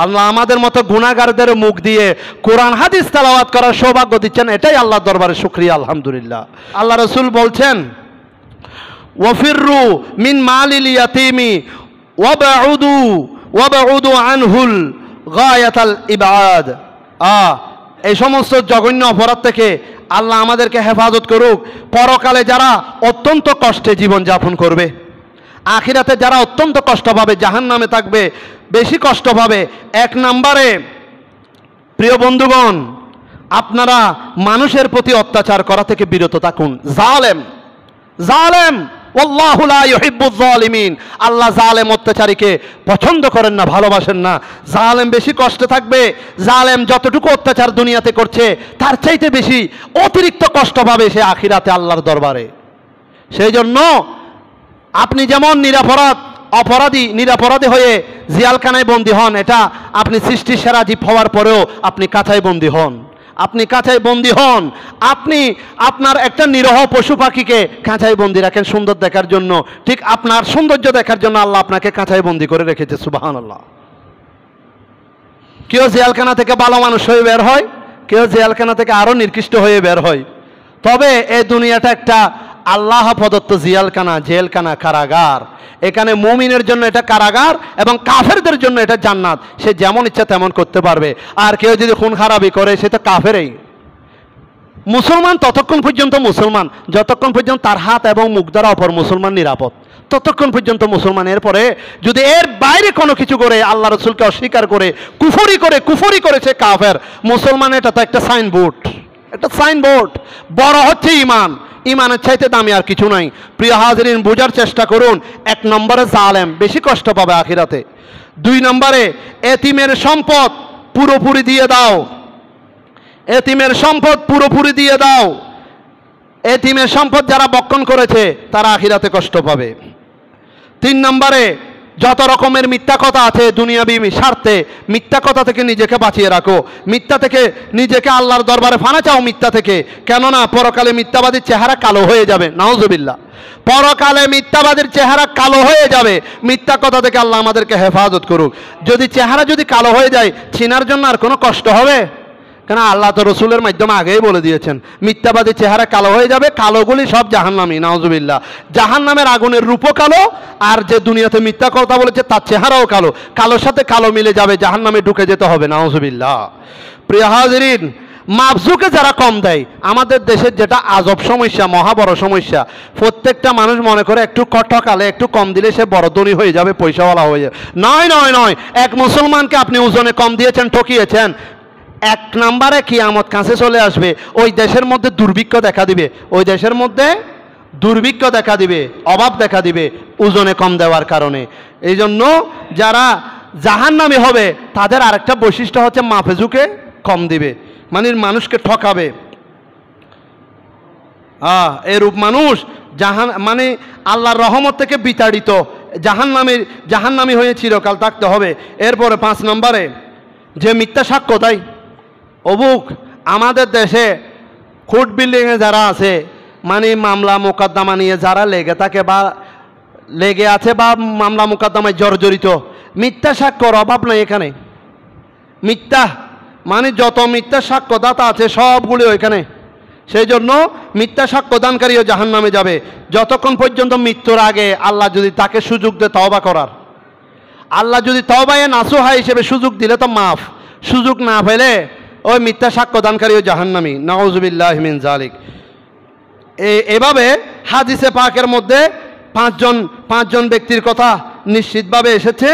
আল্লাহ আমাদের মতো গুনাহগারদের মুখ দিয়ে কোরআন হাদিস তেলাওয়াত করার সৌভাগ্য দিচ্ছেন, এটাই আল্লাহর দরবারে শুকরিয়া আলহামদুলিল্লাহ। আল্লাহ রাসূল বলছেন, ওয়াফিরু মিন মালিল ইয়াতীমি ওয়াবউদু আনহুল গায়াতাল ইবাদ। এই সমস্ত জঘন্য অপরাধ থেকে আল্লাহ আমাদেরকে হেফাজত করুক। পরকালে যারা অত্যন্ত কষ্টে জীবন যাপন করবে, আখিরাতে যারা অত্যন্ত কষ্ট পাবে, জাহান্নামে থাকবে, বেশি কষ্ট পাবে। এক নম্বরে প্রিয় বন্ধুগণ, আপনারা মানুষের প্রতি অত্যাচার করা থেকে বিরত থাকুন। জালেম ওয়াল্লাহু লা ইউহিব্বুয যালিমিন। আল্লাহ জালেম অত্যাচারীকে পছন্দ করেন না, ভালোবাসেন না। জালেম বেশি কষ্টে থাকবে। জালেম যতটুকু অত্যাচার দুনিয়াতে করছে তার চাইতে বেশি অতিরিক্ত কষ্ট পাবে সে আখিরাতে আল্লাহর দরবারে। সেই জন্য আপনি যেমন নিরাপরাধী হয়ে জেলখানায় বন্দী হন, এটা আপনি সৃষ্টির সেরা জীব হওয়ার পরেও আপনি কাঁচায় বন্দী হন। আপনি আপনার একটা নিরহ পশু পাখিকে কাঁচায় বন্দী রাখেন সুন্দর দেখার জন্য, ঠিক আপনার সৌন্দর্য দেখার জন্য আল্লাহ আপনাকে কাঁচায় বন্দী করে রেখেছে। সুবহানাল্লাহ। কেউ জেলখানা থেকে ভালো মানুষ হয়ে বের হয়, কেউ জেলখানা থেকে আরো নিকৃষ্ট হয়ে বের হয়। তবে এই দুনিয়াটা একটা আল্লাহ প্রদত্ত জেলখানা, কারাগার। এখানে মুমিনের জন্য এটা কারাগার এবং কাফেরদের জন্য এটা জান্নাত। সে যেমন ইচ্ছা তেমন করতে পারবে। আর কেউ যদি খুন খারাপি করে সে তো কাফেরই। মুসলমান ততক্ষণ পর্যন্ত মুসলমান যতক্ষণ পর্যন্ত তার হাত এবং মুখ দ্বারা অপর মুসলমান নিরাপদ, ততক্ষণ পর্যন্ত মুসলমান। এরপরে যদি এর বাইরে কোনো কিছু করে, আল্লাহ রসুলকে অস্বীকার করে, কুফরি করে সে কাফের। মুসলমান এটা তো একটা সাইনবোর্ড। বড় হচ্ছে ইমানের চাইতে দামি আর কিছু নাই। প্রিয় হাজিরিন, বোঝার চেষ্টা করুন। এক নম্বরে জালেম বেশি কষ্ট পাবে আখিরাতে। দুই নম্বরে এতিমের সম্পদ পুরোপুরি দিয়ে দাও। এতিমের সম্পদ যারা বক্ষণ করেছে তারা আখিরাতে কষ্ট পাবে। তিন নম্বরে যত রকমের মিথ্যা কথা আছে দুনিয়াবি স্বার্থে, মিথ্যা কথা থেকে নিজেকে বাঁচিয়ে রাখো। মিথ্যা থেকে নিজেকে আল্লাহর দরবারে ফানা চাও মিথ্যা থেকে। কেননা পরকালে মিথ্যাবাদীর চেহারা কালো হয়ে যাবে। নাউজুবিল্লাহ। পরকালে মিথ্যাবাদীর চেহারা কালো হয়ে যাবে। মিথ্যা কথা থেকে আল্লাহ আমাদেরকে হেফাজত করুক। চেহারা যদি কালো হয়ে যায়, চিনার জন্য আর কোনো কষ্ট হবে? কেন আল্লাহ তো রসুলের মাধ্যমে আগেই বলে দিয়েছেন, মিথ্যাবাদী চেহারা কালো হয়ে যাবে। কালোগুলি সব জাহান্নামী। নাউজুবিল্লাহ। জাহান্নামের আগুনের রূপও কালো, আর যে দুনিয়াতে মিথ্যা কথা বলেছে তার চেহারাও কালো। কালোর সাথে কালো মিলে যাবে, জাহান্নামে ঢুকে যেতে হবে। নাউজুবিল্লাহ। প্রিয় হাজিরিন, মাপজুকে যারা কম দেয়, আমাদের দেশের যেটা আজব সমস্যা, মহা বড় সমস্যা, প্রত্যেকটা মানুষ মনে করে একটু ঠকালে, একটু কম দিলে সে বড় ধনী হয়ে যাবে, পয়সাওয়ালা হয়ে যাবে। নয়। এক মুসলমানকে আপনি ওজনে কম দিয়েছেন, ঠকিয়েছেন, এক নম্বরে কিয়ামত কাছে চলে আসবে। ওই দেশের মধ্যে দুর্ভিক্ষ দেখা দিবে, অভাব দেখা দিবে ওজনে কম দেওয়ার কারণে। এই জন্য যারা জাহান্নামী হবে তাদের আরেকটা বৈশিষ্ট্য হচ্ছে মাপেজুকে কম দিবে, মানে মানুষকে ঠকাবে। এরূপ মানুষ মানে আল্লাহর রহমত থেকে বিতাড়িত, জাহান্নামী হয়ে চিরকাল থাকতে হবে। এরপরে 5 নম্বরে যে মিথ্যা সাক্ষ্য দেয়। আমাদের দেশে কোর্ট বিল্ডিংয়ে যারা আছে, মানে মামলা মোকদ্দমা নিয়ে যারা লেগে আছে বা মামলা মোকদ্দমায় জর্জরিত, মিথ্যা সাক্ষ্যর অভাব নাই এখানে। মানে যত মিথ্যা সাক্ষ্যদাতা আছে সবগুলি ওইখানে। সেই জন্য মিথ্যা সাক্ষ্যদানকারীও জাহান্নামে যাবে যতক্ষণ পর্যন্ত মৃত্যুর আগে আল্লাহ যদি তাকে সুযোগ দেয় তওবা করার। আল্লাহ যদি তওবায়ে নাসুহা হিসেবে সুযোগ দিলে তো মাফ, সুযোগ না পেলে ওই মিথ্যা সাক্ষ্যদানকারীও জাহান্নামী। নাউজুবিল্লাহি মিন যালিক। এভাবে হাদিসে পাকের মধ্যে পাঁচজন ব্যক্তির কথা নিশ্চিতভাবে এসেছে।